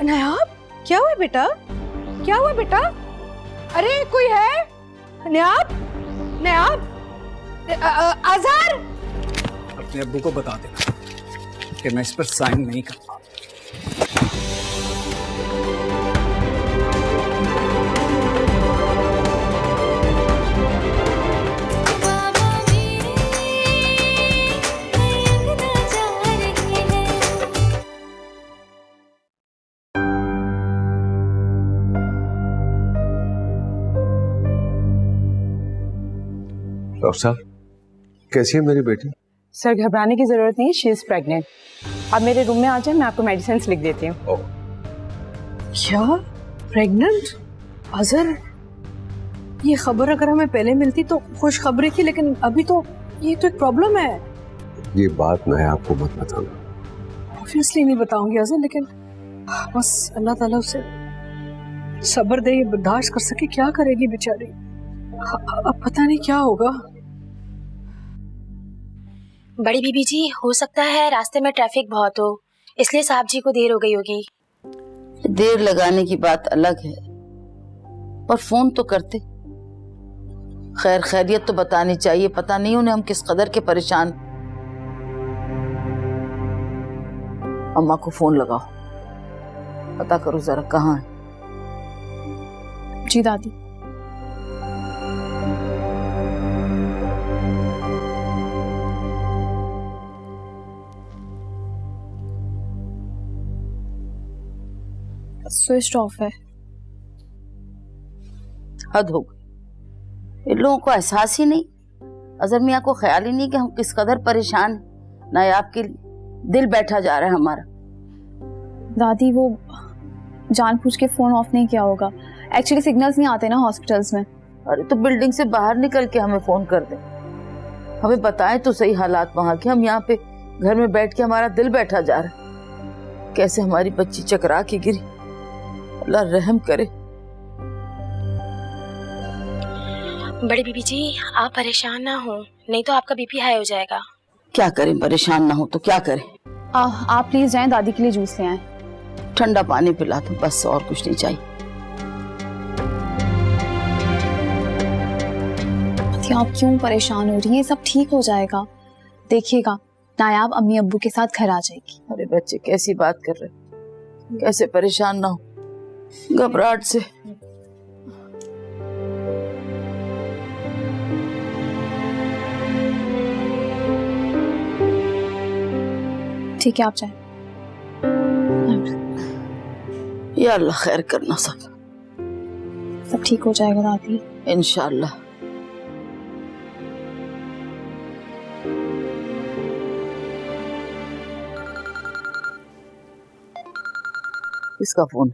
नायाब, क्या हुआ बेटा? क्या हुआ बेटा? अरे कोई है? नायाब, नायाब, अजहर। अपने अब्बू को बता देना कि मैं इस पर साइन नहीं करता। डॉक्टर साहब, कैसी है मेरी बेटी? सर घबराने की जरूरत नहीं, शी इज प्रेग्नेंट। आप मेरे रूम में आ जाए, मैं आपको मेडिसिन लिख देती हूँ। क्या प्रेग्नेंट? अजहर, ये खबर अगर हमें पहले मिलती तो खुश खबरी थी, लेकिन अभी तो ये तो एक प्रॉब्लम है। ये बात मैं आपको मत बताना। ऑब्वियसली नहीं बताऊंगी अजहर, लेकिन बस अल्लाह ताला उसे सब्र दे, ये बर्दाश्त कर सके। क्या करेगी बेचारी, अब पता नहीं क्या होगा। बड़ी बीबी जी, हो सकता है रास्ते में ट्रैफिक बहुत हो, इसलिए साहब जी को देर हो गई होगी। देर लगाने की बात अलग है, पर फोन तो करते, खैर खैरियत तो बतानी चाहिए। पता नहीं उन्हें हम किस कदर के परेशान। अम्मा को फोन लगाओ, पता करो जरा कहाँ है। जी दादी। स्विच ऑफ है। हद हो गई, इन लोगों को एहसास ही नहीं, अजहर मियाँ को ख्याल ही नहीं कि हम किस कदर परेशान हैं। नायाब के लिए दिल बैठा जा रहा है हमारा। दादी वो जानबूझ के फोन ऑफ नहीं किया होगा, एक्चुअली सिग्नल्स नहीं आते ना हॉस्पिटल्स में। अरे तो बिल्डिंग से बाहर निकल के हमें फोन कर दे, हमें बताएं तो सही हालात वहां के। हम यहाँ पे घर में बैठ के हमारा दिल बैठा जा रहा है। कैसे हमारी बच्ची चकरा के गिरी, अल्लाह रहम करे। बड़ी बीबी जी, आप परेशान ना हो, नहीं तो आपका बीपी हाई हो जाएगा। क्या करें, परेशान ना हो तो क्या करें। आप प्लीज जाएं, दादी के लिए जूस ले आएं। ठंडा पानी पिला दो बस, और कुछ नहीं चाहिए। आप क्यों परेशान हो रही हैं? सब ठीक हो जाएगा, देखिएगा नायाब अम्मी अब्बू के साथ घर आ जाएगी। अरे बच्चे कैसी बात कर रहे, कैसे परेशान ना हो, घबराहट से। ठीक है आप जाएं। या अल्लाह खैर करना, सब ठीक हो जाएगा दादी, इंशाअल्लाह। किसका फोन?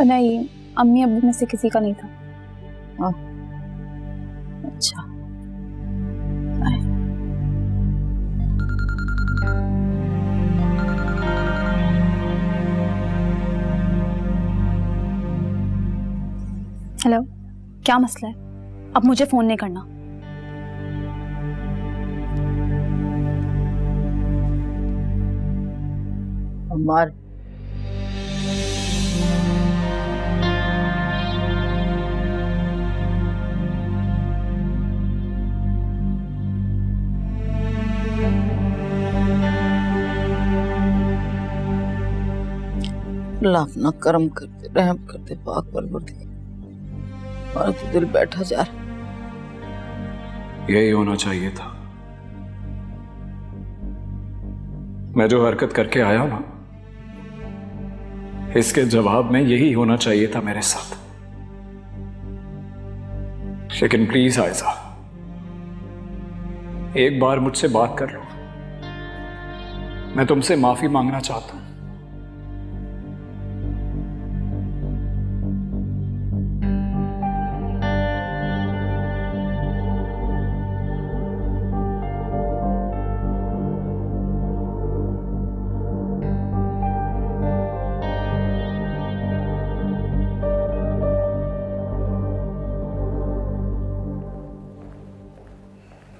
नहीं, अम्मी अब्बू में से किसी का नहीं था। हाँ अच्छा। हेलो, क्या मसला है? अब मुझे फोन नहीं करना। अम्मार, अल्लाह अपना करम करते, रहम करते, पाक परवरदिगार। और तो दिल बैठा जा रहा। यही होना चाहिए था। मैं जो हरकत करके आया ना, इसके जवाब में यही होना चाहिए था मेरे साथ। लेकिन प्लीज आयजा, एक बार मुझसे बात कर लो। मैं तुमसे माफी मांगना चाहता हूं।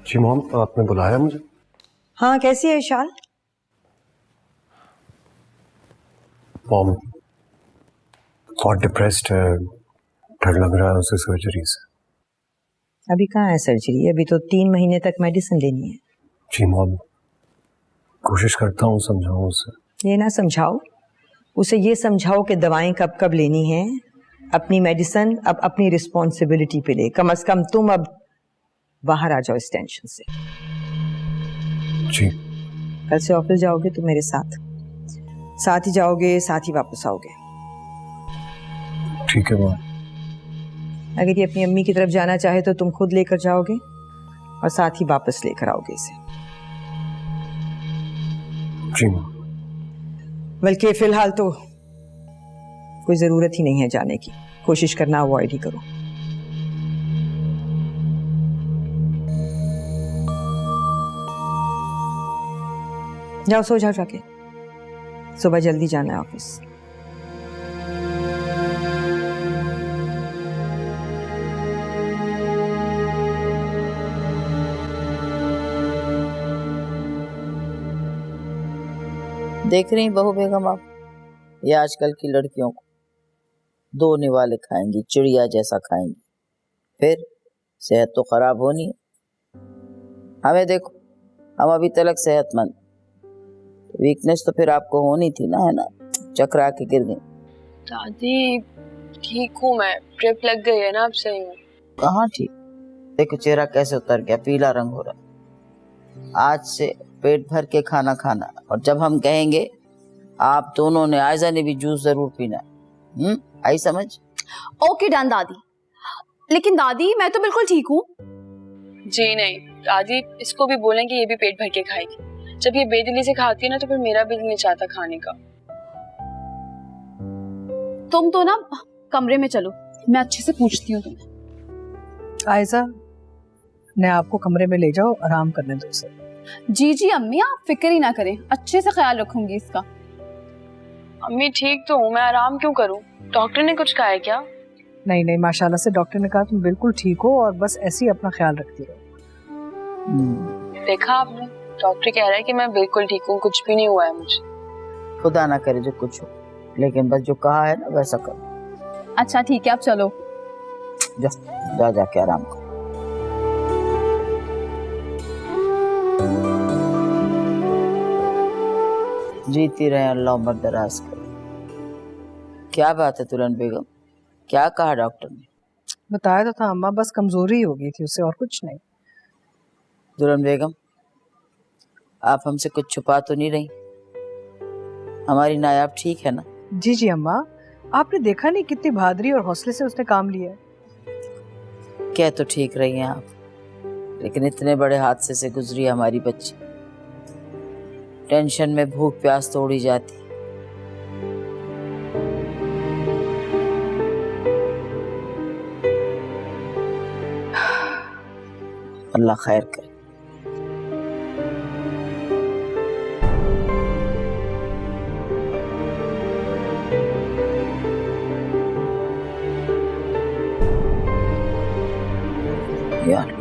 जी मॉम, आपने बुलाया मुझे? हाँ, कैसी है शाल? मॉम बहुत डिप्रेस्ड है, डर लग रहा है उसे सर्जरी से। अभी कहाँ है सर्जरी, अभी तो 3 महीने तक मेडिसिन लेनी है। जी मॉम, कोशिश करता हूँ समझाऊं उसे। ये ना समझाओ उसे, ये समझाओ कि दवाएं कब कब लेनी है, अपनी मेडिसिन अब अपनी रिस्पॉन्सिबिलिटी पे ले। कम से कम तुम अब बाहर आ जाओ इस टेंशन से। जी। कल से ऑफिस जाओगे तो मेरे साथ ही जाओगे, साथ ही वापस आओगे। ठीक है मॉम। अगर ये अपनी अम्मी की तरफ जाना चाहे तो तुम खुद लेकर जाओगे और साथ ही वापस लेकर आओगे इसे। जी मॉम। बल्कि फिलहाल तो कोई जरूरत ही नहीं है जाने की, कोशिश करना अवॉइड ही करो। जाओ सो जाओ जाके, सुबह जल्दी जाना है ऑफिस। देख रही बहू बेगम आप, ये आजकल की लड़कियों को 2 निवाले खाएंगी, चिड़िया जैसा खाएंगी, फिर सेहत तो खराब होनी है। हमें देखो, हम अभी तक सेहतमंद, वीकनेस तो फिर आपको होनी थी ना, है ना? चकरा के गिर गई। दादी ठीक हूँ मैं, ट्रिप लग गई है ना, अब सही हूँ। कहाँ ठीक, देखो चेहरा कैसे उतर गया, पीला रंग हो रहा। आज से पेट भर के खाना खाना, और जब हम कहेंगे आप दोनों ने, आयजा ने भी जूस जरूर पीना। आई समझ? ओके डन दादी। लेकिन दादी मैं तो बिल्कुल ठीक हूँ। जी नहीं दादी, इसको भी बोलें कि ये भी पेट भर के खाएगी। जब ये बेदिली से खाती है ना तो फिर मेरा भी दिल नहीं चाहता खाने का। तुम तो ना कमरे में चलो, मैं अच्छे से पूछती हूँ तुम्हें। आयजा ने आपको कमरे में ले जाओ, आराम करने दो उसे। जी जी अम्मी, आप फिक्र ही ना करें, अच्छे से ख्याल रखूंगी इसका। अम्मी ठीक तो हूँ मैं, आराम क्यों करूँ? डॉक्टर ने कुछ कहा है क्या? नहीं नहीं, माशाल्लाह से डॉक्टर ने कहा तुम बिल्कुल ठीक हो और बस ऐसे ही अपना ख्याल रखती रहो। देखा आपने, डॉक्टर कह रहा है कि मैं बिल्कुल ठीक हूँ, कुछ भी नहीं हुआ है मुझे। खुदा ना करे जो कुछ हो, लेकिन बस जो कहा है ना वैसा करो। अच्छा ठीक है, आप चलो। जा जाके आराम करो। जीती रहे अल्लाह उम्र दराज करे। क्या बात है तुरन बेगम, क्या कहा डॉक्टर ने? बताया तो था अम्मा, बस कमजोरी हो गई थी उसे, और कुछ नहीं। दुल्हन बेगम, आप हमसे कुछ छुपा तो नहीं रही? हमारी नायाब ठीक है ना? जी जी अम्मा, आपने देखा नहीं कितनी बहादुरी और हौसले से उसने काम लिया है। कह तो ठीक रही हैं आप, लेकिन इतने बड़े हादसे से गुजरी हमारी बच्ची, टेंशन में भूख प्यास तोड़ी जाती। अल्लाह खैर करे। यार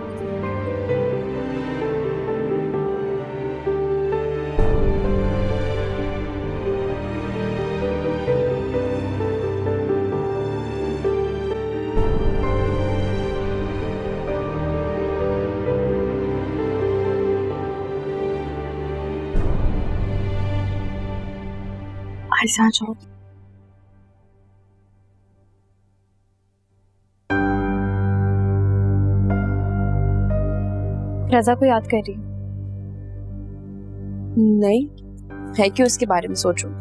ऐसा जाओ। रजा को याद कर रही? नहीं, है क्यों उसके बारे में सोच रही?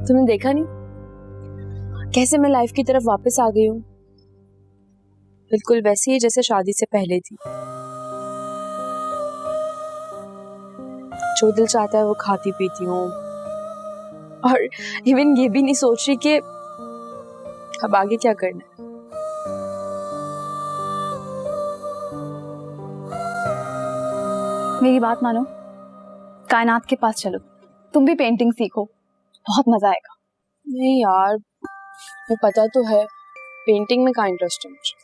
तुमने देखा नहीं कैसे मैं लाइफ की तरफ वापस आ गई हूँ, बिल्कुल वैसी ही जैसे शादी से पहले थी। जो दिल चाहता है वो खाती पीती हूँ, और इवन ये भी नहीं सोच रही कि अब आगे क्या करना है। मेरी बात मानो, कायनात के पास चलो, तुम भी पेंटिंग सीखो, बहुत मजा आएगा। नहीं यार, वो पता तो है पेंटिंग में का इंटरेस्ट है मुझे।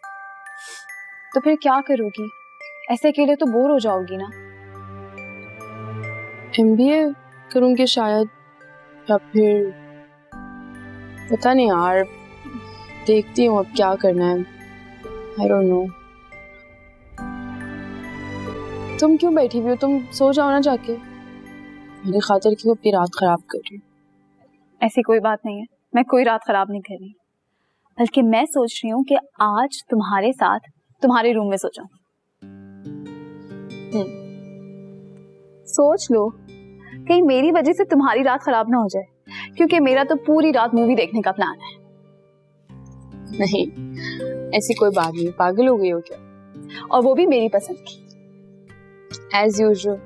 तो फिर क्या करोगी? ऐसे अकेले तो बोर हो जाओगी ना। MBA करूंगी शायद, या फिर पता नहीं यार, देखती हूँ अब क्या करना है। I don't know. तुम क्यों बैठी हुई हो? तुम सो जाओ ना जाके। मेरी खातिर क्यों अपनी रात खराब कर रही हो? ऐसी कोई बात नहीं है, मैं कोई रात खराब नहीं कर रही, बल्कि मैं सोच रही हूँ कि आज तुम्हारे साथ तुम्हारे रूम में सो जाऊं। सोच लो, कहीं मेरी वजह से तुम्हारी रात खराब ना हो जाए, क्योंकि मेरा तो पूरी रात मूवी देखने का प्लान है। नहीं, ऐसी कोई बात नहीं। पागल हो गई हो क्या? और वो भी मेरी पसंद की, एज यूजुअल।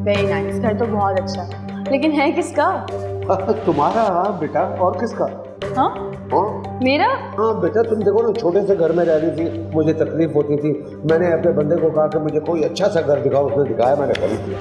Very nice. घर तो बहुत अच्छा, लेकिन है किसका? तुम्हारा बेटा, और किसका? हाँ मेरा? हाँ बेटा, तुम देखो ना, छोटे से घर में रह रही थी, मुझे तकलीफ होती थी, मैंने अपने बंदे को कहा कि मुझे कोई अच्छा सा घर दिखाओ, उसने दिखाया, मैंने खरीद लिया।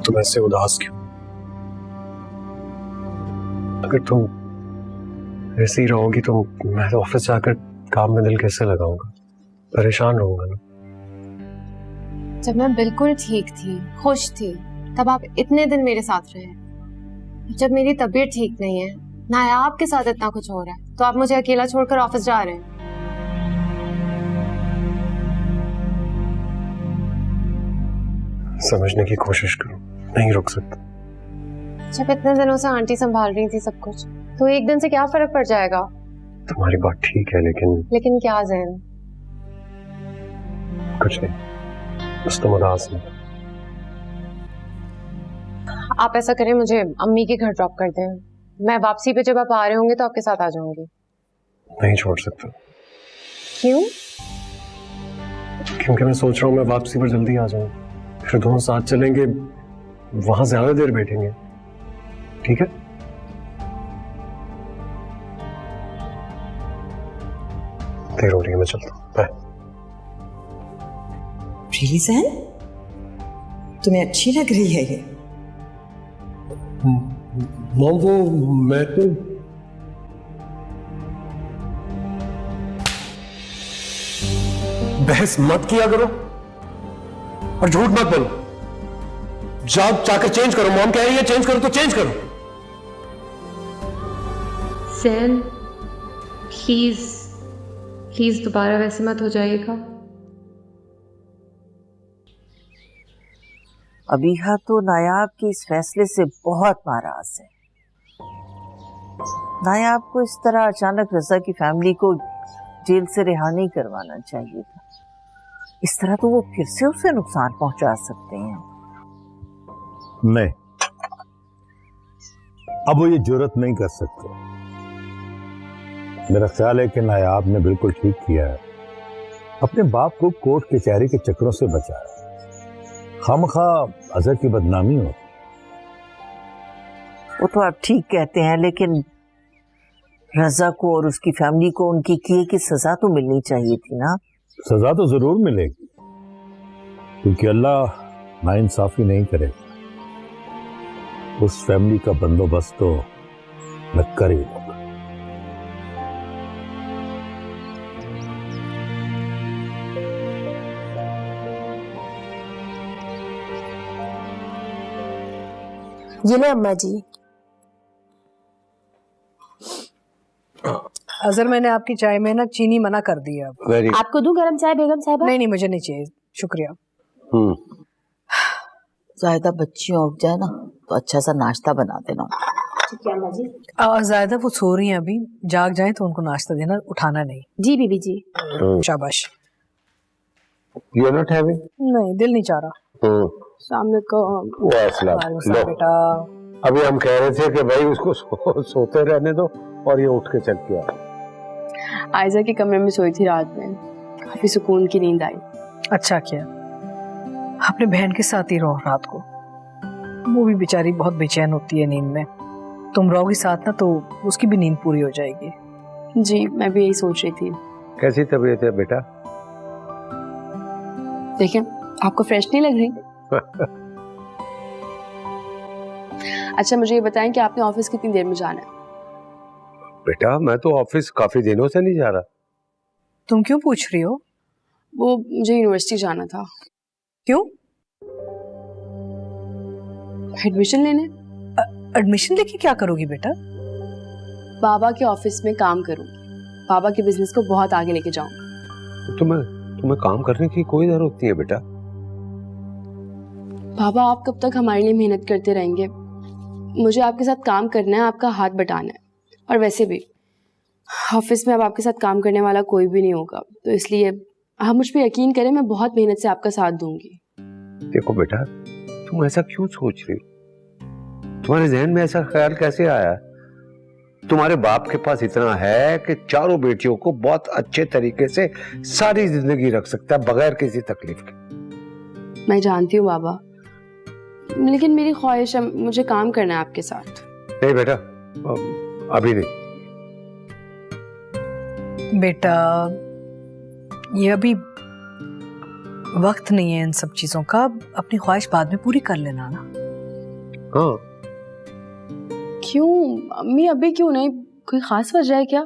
तुम ऐसे उदास क्यों? अगर तुम ऐसे ही रहोगी तो मैं तो ऑफिस जाकर काम में दिल कैसे लगाऊंगा? परेशान रहूंगा ना। जब मैं बिल्कुल ठीक थी, खुश थी, तब आप इतने दिन मेरे साथ रहे। जब मेरी तबीयत ठीक नहीं है, ना आपके साथ इतना कुछ हो रहा है, तो आप मुझे अकेला छोड़कर ऑफिस जा रहे हैं। समझने की कोशिश करो, नहीं रुक सकता। जब इतने दिनों से आंटी संभाल रही थी सब कुछ, तो एक दिन से क्या फर्क पड़ जाएगा? तुम्हारी बात ठीक है, लेकिन क्या ज़हन? कुछ नहीं, बस तुम उदास नहीं। आप ऐसा करें, मुझे अम्मी के घर ड्रॉप कर दें। मैं वापसी पे जब आप आ रहे होंगे तो आपके साथ आ जाऊंगी। नहीं छोड़ सकता। क्यों? क्योंकि मैं सोच रहा हूँ मैं वापसी पर जल्दी आ जाऊं, फिर दोनों साथ चलेंगे, वहां ज्यादा देर बैठेंगे। ठीक है? देर हो रही है, मैं चलता हूँ। बाय। रियली सहन, तुम्हें अच्छी लग रही है ये? मॉम, वो मैं तो बहस मत किया करो और झूठ मत बोलो। जाकर चेंज करो। मॉम कह रही है चेंज करो तो चेंज करो। सहन, प्लीज प्लीज दोबारा वैसे मत हो जाइएगा। अबीहा तो नायाब के इस फैसले से बहुत नाराज है। नायाब को इस तरह अचानक रजा की फैमिली को जेल से रिहा नहीं करवाना चाहिए था। इस तरह तो वो फिर से उसे नुकसान पहुंचा सकते हैं। नहीं, अब वो ये जुर्रत नहीं कर सकते। मेरा ख्याल है कि नायाब ने बिल्कुल ठीक किया है, अपने बाप को कोर्ट कचहरी के चक्रों से बचाया। खामखा अजहर की बदनामी हो। वो तो आप ठीक कहते हैं, लेकिन रजा को और उसकी फैमिली को उनकी किए की सजा तो मिलनी चाहिए थी ना। सजा तो जरूर मिलेगी, क्योंकि अल्लाह नाइंसाफी नहीं करेगा। उस फैमिली का बंदोबस्त तो मैं कर ही लूंगा। ये ले अम्मा जी। अजहर, मैंने आपकी चाय में ना चीनी मना कर दी है। आपको दूं गरम चाय बेगम साहिबा? नहीं, मुझे नहीं चाहिए, शुक्रिया। जायदा बच्चियां उठ जाए ना तो अच्छा सा नाश्ता बना देना। ठीक है अम्मा जी। जायदा वो सो रही हैं अभी, जाग जाए तो उनको नाश्ता देना, उठाना नहीं। जी बीबी जी। शाबाश। You're not having? नहीं, दिल नहीं चाह रहा। सामने को बेटा, अभी हम कह रहे थे कि भाई उसको सोते रहने दो, और ये उठ के चल के आ। आयजा के कमरे में सोई थी रात में, काफी सुकून की नींद आई। अच्छा किया, अपने बहन के साथ ही रहो रात को। वो भी बेचारी बहुत बेचैन होती है नींद में। तुम रहोगी साथ ना तो उसकी भी नींद पूरी हो जाएगी। जी, मैं भी यही सोच रही थी। कैसी तबीयत है बेटा? देखें, आपको फ्रेश नहीं लग रही? अच्छा, मुझे ये बताएं कि आपने ऑफिस कितनी देर में जाना है? बेटा, मैं तो ऑफिस काफी दिनों से नहीं जा रहा। तुम क्यों पूछ रही हो? वो मुझे यूनिवर्सिटी जाना था। क्यों? एडमिशन लेने। एडमिशन लेके क्या करोगी बेटा? बाबा के ऑफिस में काम करूंगी, बाबा के बिजनेस को बहुत आगे लेके जाऊंगी। तुम्हें काम करने की कोई जरूरत नहीं है बेटा। बाबा, आप कब तक हमारे लिए मेहनत करते रहेंगे? मुझे आपके साथ काम करना है, आपका हाथ बटाना है। और वैसे भी ऑफिस में अब आपके साथ काम करने वाला कोई भी नहीं होगा, तो इसलिए आप मुझ पे यकीन करें, मैं बहुत मेहनत से आपका साथ दूंगी। देखो बेटा, तुम ऐसा क्यों सोच रही हो? तुम्हारे जहन में ऐसा ख्याल कैसे आया? तुम्हारे बाप के पास इतना है कि चारों बेटियों को बहुत अच्छे तरीके से सारी जिंदगी रख सकता है बगैर किसी तकलीफ के। मैं जानती हूँ बाबा, लेकिन मेरी ख्वाहिश है, मुझे काम करना है आपके साथ। नहीं बेटा, अभी नहीं। बेटा, ये अभी वक्त नहीं है इन सब चीजों का। अपनी ख्वाहिश बाद में पूरी कर लेना ना। हाँ। क्यों अम्मी, अभी क्यों नहीं? कोई खास वजह है क्या?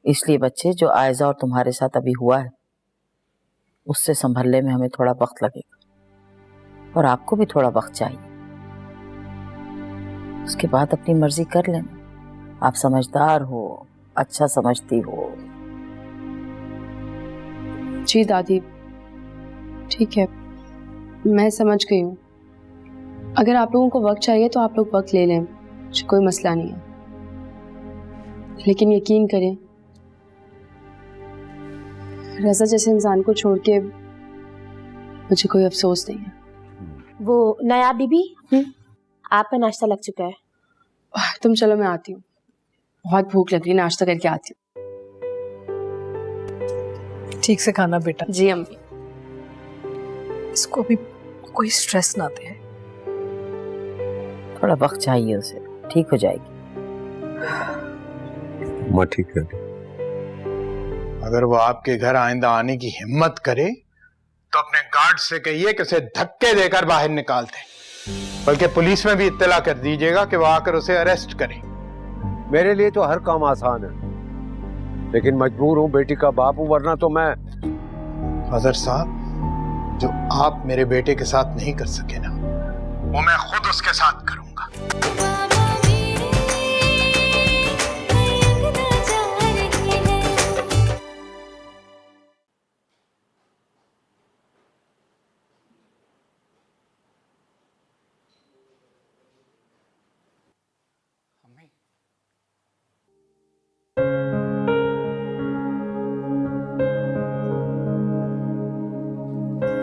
इसलिए बच्चे, जो आयजा और तुम्हारे साथ अभी हुआ है उससे संभलने में हमें थोड़ा वक्त लगेगा, और आपको भी थोड़ा वक्त चाहिए। उसके बाद अपनी मर्जी कर लेना। आप समझदार हो, अच्छा समझती हो। जी दादी, ठीक है, मैं समझ गई हूँ। अगर आप लोगों को वक्त चाहिए तो आप लोग वक्त ले लें, मुझे कोई मसला नहीं है। लेकिन यकीन करें, रजा जैसे इंसान को छोड़ के मुझे कोई अफसोस नहीं है। वो नायाब बीबी, आपका नाश्ता लग चुका है। तुम चलो, मैं आती हूँ, बहुत भूख लग रही है, नाश्ता करके आती हूँ। ठीक से खाना बेटा। जी अम्मी। इसको भी कोई स्ट्रेस ना दे। थोड़ा वक्त चाहिए उसे, ठीक हो जाएगी। माँ ठीक है। अगर वो आपके घर आइंदा आने की हिम्मत करे तो अपने गार्ड से कहिए कि उसे धक्के देकर बाहर निकाल दे, बल्कि पुलिस में भी इत्तला कर दीजिएगा कि वो आकर उसे अरेस्ट करे। मेरे लिए तो हर काम आसान है, लेकिन मजबूर हूं, बेटी का बाप हूं, वरना तो मैं। अजहर साहब, जो आप मेरे बेटे के साथ नहीं कर सके ना, वो मैं खुद उसके साथ करूंगा।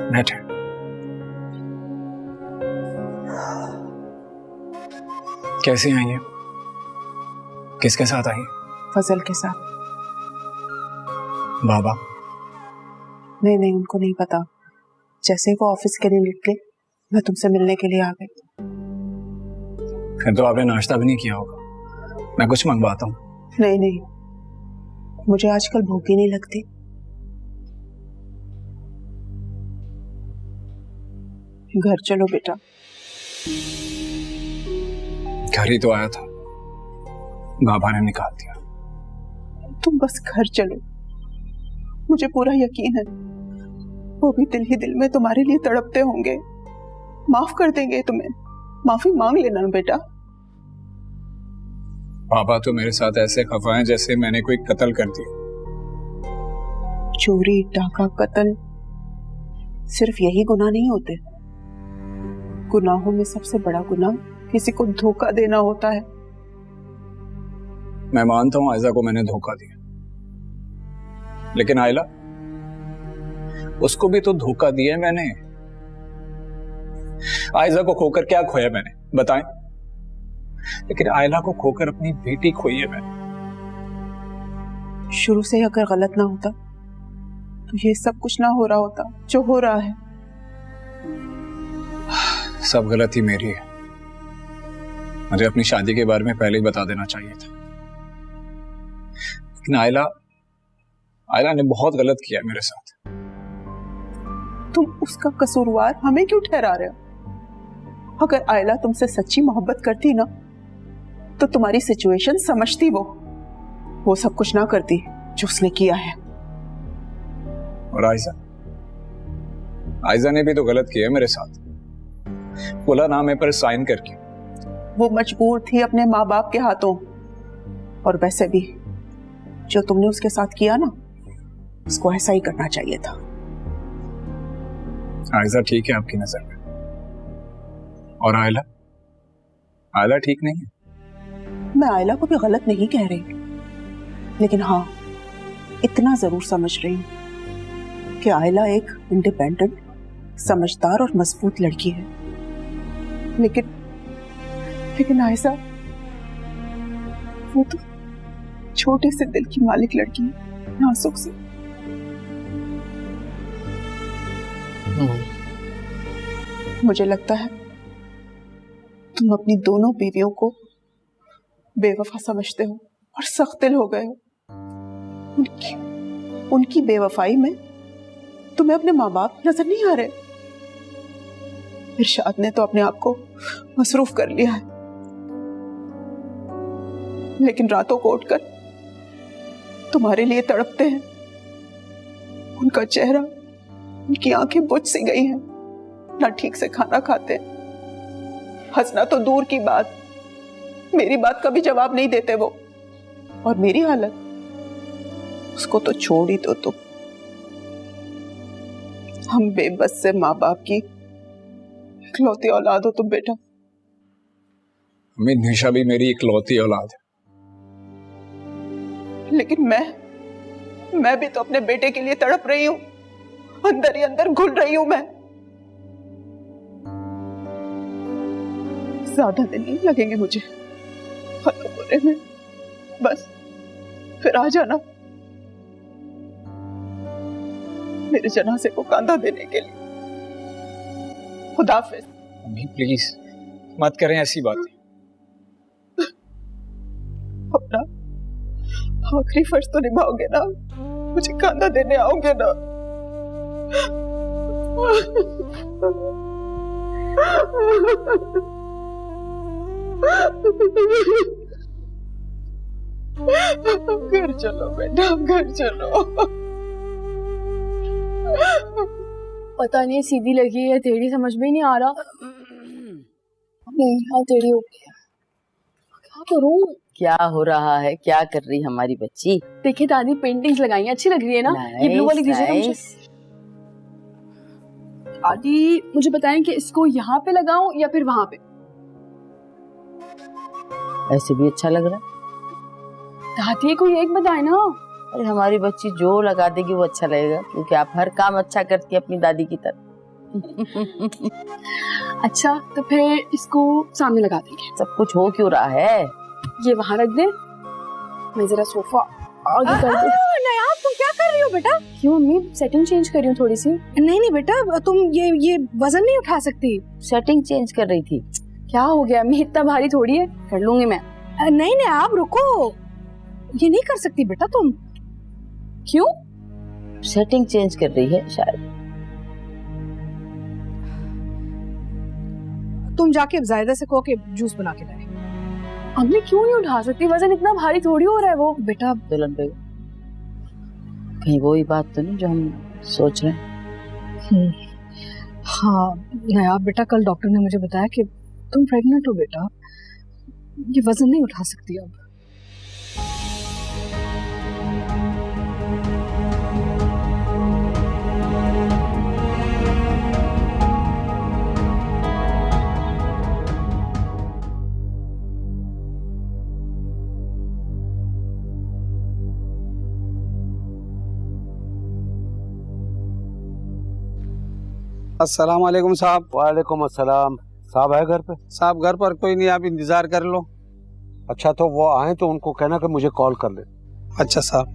बैठे। कैसे आई है? किसके साथ आई? फजल के साथ। बाबा? नहीं नहीं, उनको नहीं पता। जैसे ही वो ऑफिस के लिए निकले मैं तुमसे मिलने के लिए आ गई। फिर तो आपने नाश्ता भी नहीं किया होगा, मैं कुछ मंगवाता हूँ। नहीं नहीं, मुझे आजकल भूख ही नहीं लगती। घर चलो बेटा। घर ही तो आया था, बाबा ने निकाल दिया। तुम बस घर चलो, मुझे पूरा यकीन है वो भी दिल ही दिल में तुम्हारे लिए तड़पते होंगे, माफ कर देंगे तुम्हें। माफी मांग लेना ना बेटा। पापा तो मेरे साथ ऐसे खफा हैं जैसे मैंने कोई कत्ल कर दिया। चोरी, डाका, कत्ल सिर्फ यही गुनाह नहीं होते। गुनाहों में सबसे बड़ा गुनाह किसी को धोखा देना होता है। मैं मानता हूं आयजा को मैंने धोखा दिया, लेकिन आयला, उसको भी तो धोखा दिया मैंने। आयजा को खोकर क्या खोया मैंने, बताएं? लेकिन आयला को खोकर अपनी बेटी खोई है मैंने। शुरू से अगर गलत ना होता तो ये सब कुछ ना हो रहा होता जो हो रहा है। सब गलती मेरी है, मुझे अपनी शादी के बारे में पहले ही बता देना चाहिए था। लेकिन आयला ने बहुत गलत किया मेरे साथ। तुम उसका कसूरवार हमें क्यों ठहरा रहे हो? अगर आयला तुमसे सच्ची मोहब्बत करती ना तो तुम्हारी सिचुएशन समझती, वो सब कुछ ना करती जो उसने किया है। और आयजा ने भी तो गलत किया मेरे साथ, बोला नामे पर साइन करके। वो मजबूर थी अपने माँ बाप के हाथों, और वैसे भी जो तुमने उसके साथ किया ना, उसको ऐसा ही करना चाहिए था। आयजा ठीक है आपकी नजर में, और आयला ठीक नहीं है। मैं आयला को भी गलत नहीं कह रही, लेकिन हाँ इतना जरूर समझ रही हूँ कि आयला एक इंडिपेंडेंट, समझदार और मजबूत लड़की है। लेकिन आयशा वो तो छोटे से दिल की मालिक लड़की है, नाजुक से। मुझे लगता है तुम अपनी दोनों बीवियों को बेवफा समझते हो और सख्त दिल हो गए हो। उनकी बेवफाई में तुम्हें अपने माँ बाप नजर नहीं आ रहे। इरशाद ने तो अपने आप को मसरूफ कर लिया है, लेकिन रातों को उठकर तुम्हारे लिए तड़पते हैं। उनका चेहरा, उनकी आंखें बुझ सी गई हैं, ना ठीक से खाना खाते, हंसना तो दूर की बात, मेरी बात का भी जवाब नहीं देते वो। और मेरी हालत, उसको तो छोड़ ही दो तुम। हम बेबस से माँ बाप की इकलौती औलाद हो तुम बेटा। निशा भी मेरी इकलौती औलाद है, लेकिन मैं भी तो अपने बेटे के लिए तड़प रही हूँ, अंदर ही अंदर घुल रही हूँ मैं। ज्यादा दिन नहीं लगेंगे मुझे खत्म होने में, बस फिर आ जाना मेरे जनाजे को कांधा देने के लिए। खुदाफिज। अम्मी प्लीज मत करें ऐसी बातें। अपना आखिरी फर्ज तो निभाओगे ना, मुझे कांधा देने आओगे ना? घर चलो बेटा, घर चलो। पता नहीं सीधी लगी है टेढ़ी, समझ में ही नहीं आ रहा। नहीं हाँ टेढ़ी हो गई है, क्या करूं? क्या हो रहा है, क्या कर रही हमारी बच्ची? देखिए दादी पेंटिंग्स लगाई हैं, अच्छी लग रही है ना? ये ब्लू वाली दीजिएगा मुझे। दादी मुझे बताएं कि इसको यहाँ पे लगाऊं या फिर वहां पे? ऐसे भी अच्छा लग रहा है। दादी कोई एक बताए ना। अरे हमारी बच्ची जो लगा देगी वो अच्छा लगेगा, क्योंकि आप हर काम अच्छा करती है अपनी दादी की तरह। अच्छा तो फिर इसको सामने लगा देंगे। सब कुछ हो क्यों रहा है? ये वहां रख दे, मैं जरा सोफा आगे कर दो। नायाब तुम क्या कर रही हो बेटा? क्यों अम्मी, सेटिंग चेंज कर रही हूँ थोड़ी सी। नहीं नहीं बेटा, तुम ये वजन नहीं उठा सकती। सेटिंग चेंज कर रही थी। क्या हो गया अम्मी, इतना भारी थोड़ी है, कर लूंगी मैं। नहीं नहीं आप रुको, ये नहीं कर सकती बेटा तुम। क्यों? सेटिंग चेंज कर रही है शायद। तुम जाके जायदा से कहो कि जूस बना के लाए। अम्मी क्यों नहीं उठा सकती, वजन इतना भारी थोड़ी हो रहा है वो। बेटा दुल्हन पे कहीं वही बात तो नहीं जो हम सोच रहे हैं? हाँ नायाब बेटा, कल डॉक्टर ने मुझे बताया कि तुम प्रेग्नेंट हो बेटा, ये वजन नहीं उठा सकती अब। अस्सलाम वालेकुम साहब। वालेकुम अस्सलाम। साहब है घर पे? साहब घर पर कोई नहीं, आप इंतजार कर लो। अच्छा तो वो आए तो उनको कहना कि मुझे कॉल कर ले। अच्छा साहब।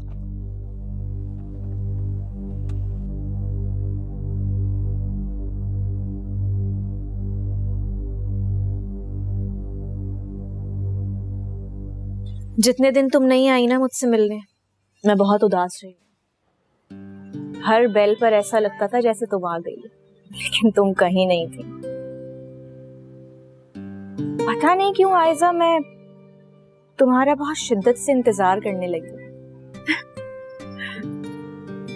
जितने दिन तुम नहीं आई ना मुझसे मिलने, मैं बहुत उदास रही हूँ। हर बेल पर ऐसा लगता था जैसे तुम आ गई, लेकिन तुम कहीं नहीं थी। पता नहीं क्यों आयजा, मैं तुम्हारा बहुत शिद्दत से इंतजार करने लगी।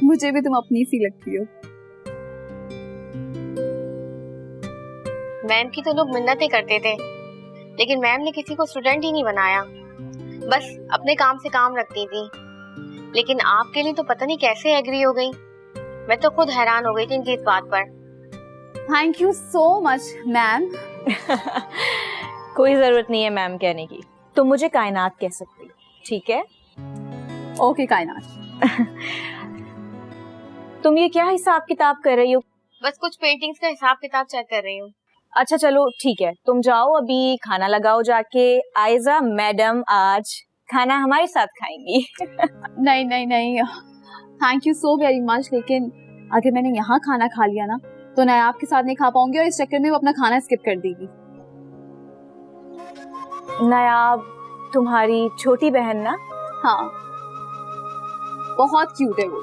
मुझे भी तुम अपनी सी लगती हो। मैम की तो लोग मिन्नतें करते थे, लेकिन मैम ने किसी को स्टूडेंट ही नहीं बनाया, बस अपने काम से काम रखती थी। लेकिन आपके लिए तो पता नहीं कैसे एग्री हो गई। मैं तो खुद हैरान हो गई थी इनकी इस बात पर। Thank you so much ma'am. कोई जरूरत नहीं है मैम कहने की, तुम मुझे कायनात कह सकती, ठीक है? ओके कायनात। तुम ये क्या हिसाब किताब कर रही हो? बस कुछ पेंटिंग्स का हिसाब किताब चेक कर रही हूँ। अच्छा चलो ठीक है, तुम जाओ अभी खाना लगाओ जाके। आयजा मैडम आज खाना हमारे साथ खाएंगी। नहीं नहीं नहीं, thank you so very much, लेकिन अगर मैंने यहाँ खाना खा लिया ना तो मैं आपके साथ नहीं खा पाऊंगी और इस चक्कर में वो अपना खाना स्किप कर देगी। नायाब तुम्हारी छोटी बहन ना? हाँ बहुत क्यूट है वो,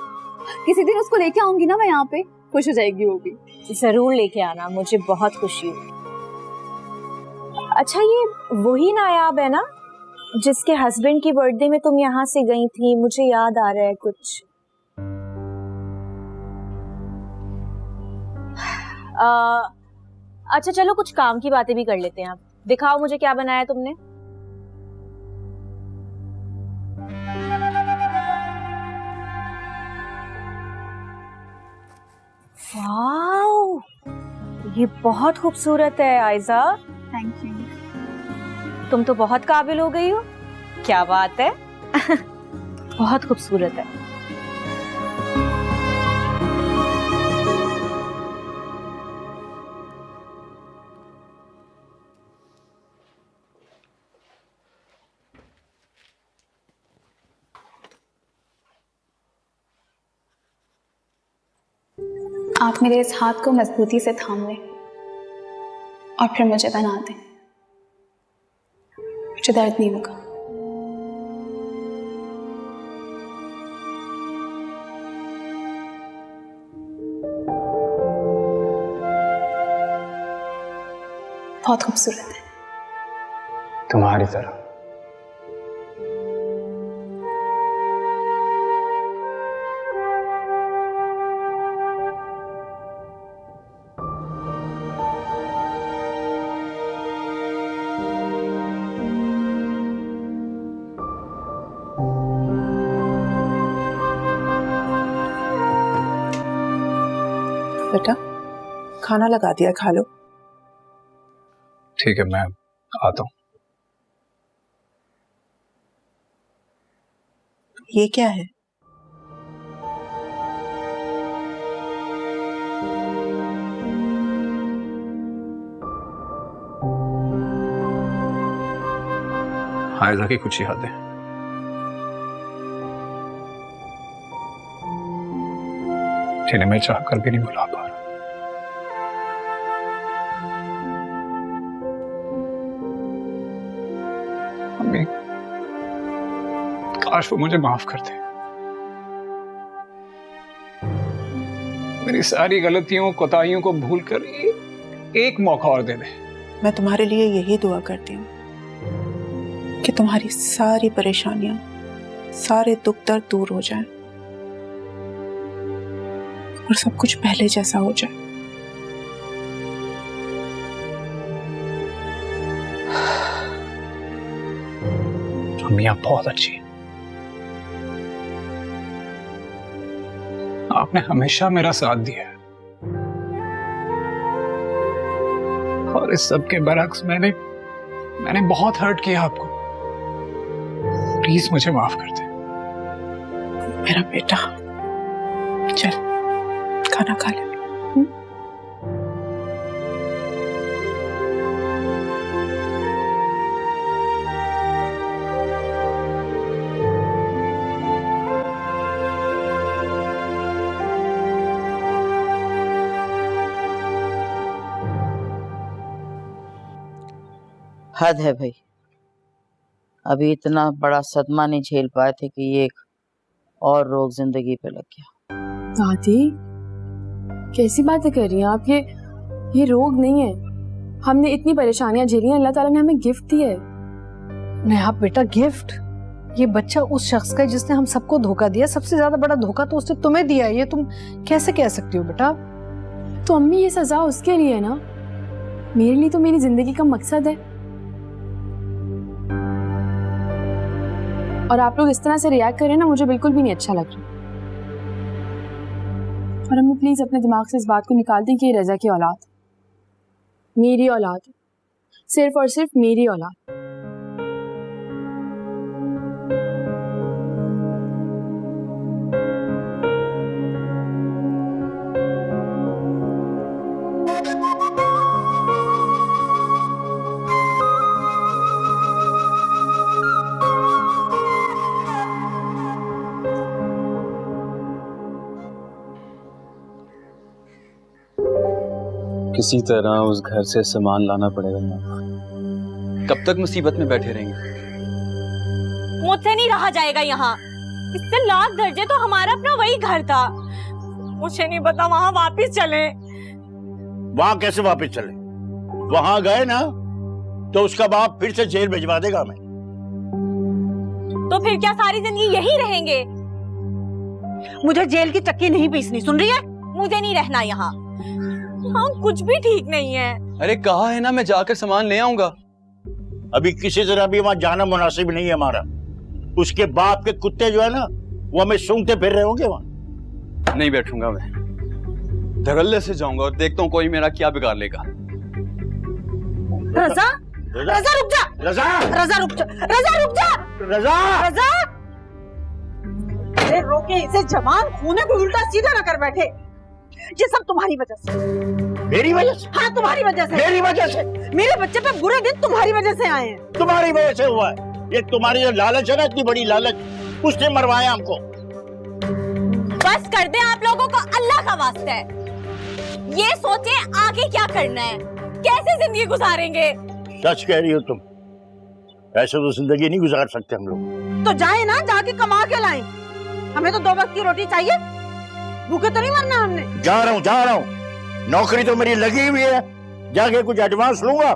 किसी दिन उसको लेके आऊंगी ना मैं यहाँ पे, खुश हो जाएगी वो भी। जरूर लेके आना, मुझे बहुत खुशी हुई। अच्छा ये वही नायाब है ना जिसके हस्बैंड की बर्थडे में तुम यहाँ से गई थी? मुझे याद आ रहा है कुछ। अच्छा चलो कुछ काम की बातें भी कर लेते हैं। आप दिखाओ मुझे क्या बनाया तुमने। वाओ, ये बहुत खूबसूरत है आयजा। Thank you. तुम तो बहुत काबिल हो गई हो। क्या बात है। बहुत खूबसूरत है। आप मेरे इस हाथ को मजबूती से थाम लें और फिर मुझे बना दें, मुझे दर्द नहीं होगा। बहुत खूबसूरत है। तुम्हारी तरह। बेटा खाना लगा दिया, खा लो। ठीक है मैं आता हूँ। ये क्या है? आयजा की कुछ यादें। जिन्हें मैं चाहकर भी नहीं बुला पा रहा। अम्मी, काश वो मुझे माफ कर दे। मेरी सारी गलतियों कोताहियों को भूलकर एक मौका और दे दे। मैं तुम्हारे लिए यही दुआ करती हूँ कि तुम्हारी सारी परेशानियां, सारे दुख दर्द दूर हो जाएं और सब कुछ पहले जैसा हो जाए। अम्मी आप बहुत अच्छी हैं। आपने हमेशा मेरा साथ दिया है और इस सब के बरक्स मैंने बहुत हर्ट किया आपको। प्लीज मुझे माफ कर दे। मेरा बेटा, चल खाना खा ले। हद है भाई, अभी इतना बड़ा सदमा नहीं झेल पाए थे कि ये एक और रोग जिंदगी पे लग गया। दादी कैसी बातें कर रही हैं आप? ये रोग नहीं है। हमने इतनी परेशानियां झेली हैं, अल्लाह ताला ने हमें गिफ्ट दिया है। नहीं आप बेटा, गिफ्ट? ये बच्चा उस शख्स का है जिसने हम सबको धोखा दिया। सबसे ज्यादा बड़ा धोखा तो उसने तुम्हें दिया है। ये तुम कैसे कह सकती हो बेटा? तो अम्मी ये सजा उसके लिए है ना, मेरे लिए तो मेरी जिंदगी का मकसद है। और आप लोग इस तरह से रिएक्ट कर रहे हैं ना, मुझे बिल्कुल भी नहीं अच्छा लग रहा। और अम्मी प्लीज अपने दिमाग से इस बात को निकाल दें कि ये रजा की औलाद, मेरी औलाद, सिर्फ और सिर्फ मेरी औलाद। किसी तरह उस घर से सामान लाना पड़ेगा। कब तक मुसीबत में बैठे रहेंगे? मुझसे नहीं रहा जाएगा यहाँ। इससे लाख दर्जे तो हमारा अपना वही घर था। मुझे नहीं पता वहाँ वापस चले। वहाँ कैसे वापस चले? वहाँ गए ना तो उसका बाप फिर से जेल भिजवा देगा हमें। तो फिर क्या सारी जिंदगी यही रहेंगे? मुझे जेल की चक्की नहीं पीसनी, सुन रही है? मुझे नहीं रहना यहाँ। हाँ, कुछ भी ठीक नहीं है। अरे कहा है ना मैं जाकर सामान ले आऊंगा। अभी किसी तरह भी वहाँ जाना मुनासिब नहीं है हमारा। उसके बाप के कुत्ते जो है ना वो हमें सूंघते फिर रहे होंगे वहाँ। नहीं बैठूंगा मैं, धड़ल्ले से जाऊंगा और देखता हूँ कोई मेरा क्या बिगाड़ लेगा। रजा, रजा रुक जा। रजा, रजा रुक जा। रजा रुक जा। रजा, रजा। अरे रोके इसे, जवान खूने को उल्टा सीधा न कर बैठे। ये सब तुम्हारी वजह से। मेरी वजह से? हाँ तुम्हारी वजह से। मेरी वजह से? मेरे बच्चे पे बुरे दिन तुम्हारी वजह से आए हैं। तुम्हारी वजह से हुआ है। ये तुम्हारी जो लालच है ना, इतनी बड़ी लालच, उसने मरवाया हमको। बस कर दे आप लोगों को अल्लाह का वास्ता है। ये सोचे आगे क्या करना है, कैसे जिंदगी गुजारेंगे। सच कह रही हो तुम, ऐसे तो जिंदगी नहीं गुजार सकते हम लोग। तो जाए ना, जाके कमा के लाएं। हमें तो 2 वक्त की रोटी चाहिए, भूखे तो नहीं मरना हमने। जा रहा हूँ। नौकरी तो मेरी लगी हुई है, जाके कुछ एडवांस लूंगा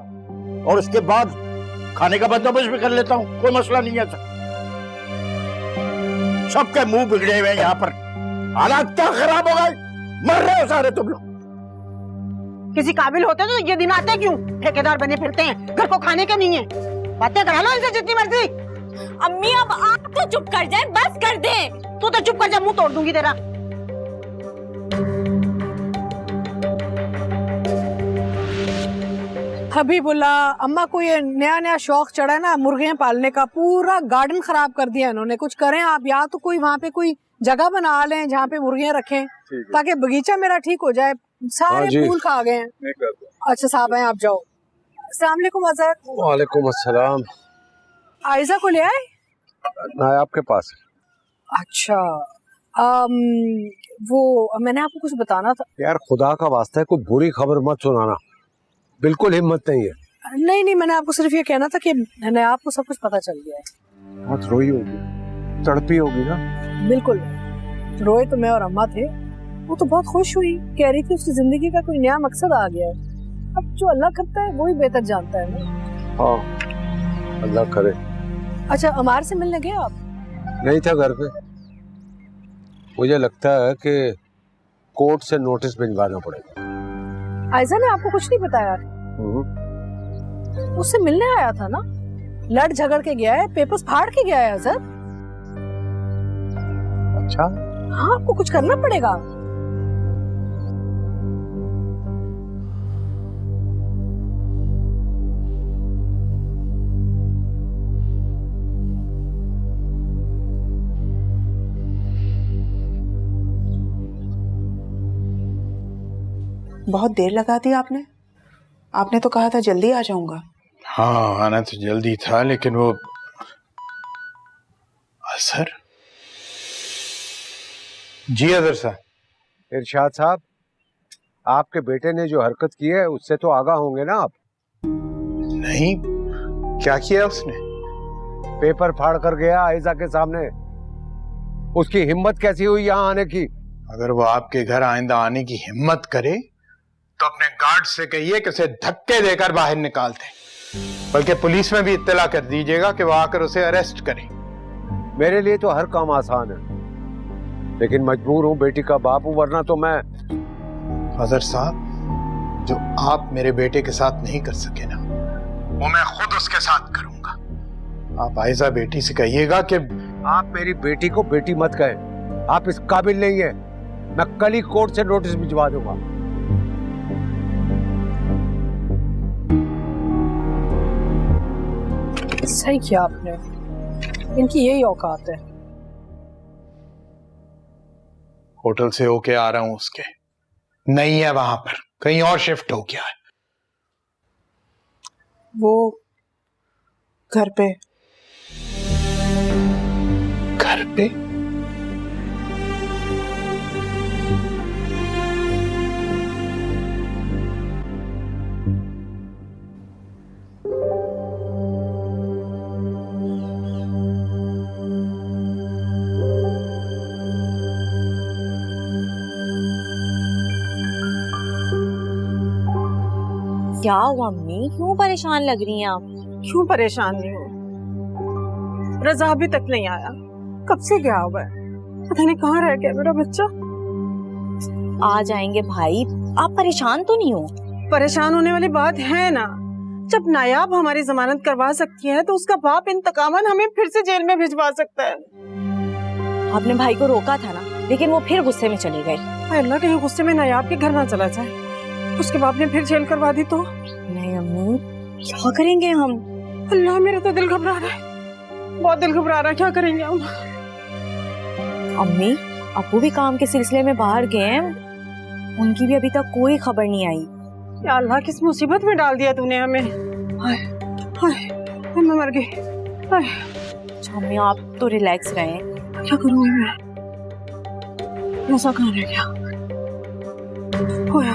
और उसके बाद खाने का बंदोबस्त भी कर लेता हूँ। कोई मसला नहीं है। सबके मुंह बिगड़े हुए हैं यहाँ पर, हालात क्या खराब हो गए, मर रहे हो सारे तुम लोग। किसी काबिल होते तो ये दिन आते क्यों? ठेकेदार बने फिरते हैं, घर को खाने के नहीं है। बातें करा लो इनसे जितनी मर्जी। अम्मी अब आप तो चुप कर जाए, बस कर दे। तू तो चुप कर जा, मुंह तोड़ दूंगी तेरा। हबीबुल्लाह, अम्मा को ये नया शौक चढ़ा है ना मुर्गियां पालने का, पूरा गार्डन खराब कर दिया इन्होंने। कुछ करें आप, या तो कोई वहाँ पे कोई जगह बना लें जहाँ पे मुर्गियां रखें, ताकि बगीचा मेरा ठीक हो जाए। सारे फूल खा गए हैं। अच्छा साहब हैं, आप जाओ। अस्सलाम वालेकुम हज़रत। वालेकुम अस्सलाम। आयजा को ले आए? ना आपके पास। अच्छा, वो मैंने आपको कुछ बताना था। यार खुदा का वास्ता है, कोई बुरी खबर मत सुनाना, बिल्कुल हिम्मत नहीं है। नहीं, मैंने आपको सिर्फ ये कहना था कि आपको सब कुछ पता चल गया है। बहुत रोई होगी, तड़पी होगी ना? बिल्कुल, रोए तो मैं और अम्मा थे। वो तो बहुत खुश हुई, कह रही थी उसकी जिंदगी का कोई नया मकसद आ गया है। अब जो अल्लाह करता है वो ही बेहतर जानता है ना। हाँ, अल्लाह करे। अच्छा, अमार से मिलने गए आप? नहीं था घर पे। मुझे लगता है कि कोर्ट से नोटिस भिजवाना पड़ेगा। आयजा ने आपको कुछ नहीं बताया? उससे मिलने आया था ना, लड़ झगड़ के गया है, पेपर्स फाड़ के गया है अजहर। अच्छा? हाँ, आपको कुछ करना पड़ेगा। बहुत देर लगा दी आपने तो कहा था जल्दी आ जाऊंगा। हाँ, आना तो जल्दी था, लेकिन वो अजहर। जी अजहर साहब। इरशाद साहब, आपके बेटे ने जो हरकत की है उससे तो आगाह होंगे ना आप? नहीं, क्या किया उसने? पेपर फाड़ कर गया आयजा के सामने। उसकी हिम्मत कैसी हुई यहाँ आने की? अगर वो आपके घर आइंदा आने की हिम्मत करे तो अपने गार्ड से कहिए कि उसे धक्के देकर बाहर निकाल दे, बल्कि पुलिस में भी इत्तला कर दीजिएगा कि वो आकर उसे अरेस्ट करे। मेरे लिए तो हर काम आसान है, लेकिन मजबूर हूं, बेटी का बाप हूं, वरना तो मैं। अजहर साहब, जो आप मेरे बेटे के साथ नहीं कर सके ना, वो मैं खुद उसके साथ करूंगा। आप आयजा बेटी से कहिएगा कि आप मेरी बेटी को बेटी मत कहें, आप इस काबिल नहीं है। मैं कल ही कोर्ट से नोटिस भिजवा दूंगा। सही किया आपने, इनकी यही औकात है। होटल से होके आ रहा हूं, उसके नहीं है वहां पर, कहीं और शिफ्ट हो गया है। वो घर पे। घर पे? क्या हुआ अम्मी, क्यों परेशान लग रही हैं आप? क्यों परेशान नहीं हो? रजा अभी तक नहीं आया, कब से गया हुआ है, पता नहीं कहाँ रह गया मेरा बच्चा। आ जाएंगे भाई, आप परेशान तो नहीं हो? परेशान होने वाली बात है ना, जब नायाब हमारी जमानत करवा सकती है तो उसका बाप इंतकामन हमें फिर से जेल में भिजवा सकता है। आपने भाई को रोका था ना, लेकिन वो फिर गुस्से में चले गए। अल्लाह, कहीं गुस्से में नायाब के घर ना चला जाए, उसके बाप ने फिर जेल करवा दी तो? नहीं अम्मी, क्या करेंगे हम? अल्लाह, मेरा तो दिल घबरा रहा है, बहुत दिल घबरा रहा है, क्या करेंगे हम? अम्मी, अब्बू भी काम के सिलसिले में बाहर गए हैं, उनकी भी अभी तक कोई खबर नहीं आई। या अल्लाह, किस मुसीबत में डाल दिया तूने हमें। हाय हाय, मैं मर गई। अम्मी, आप तो रिलैक्स रहें। क्या करूँगी मैं? ऐसा कहाँ रह गया? होया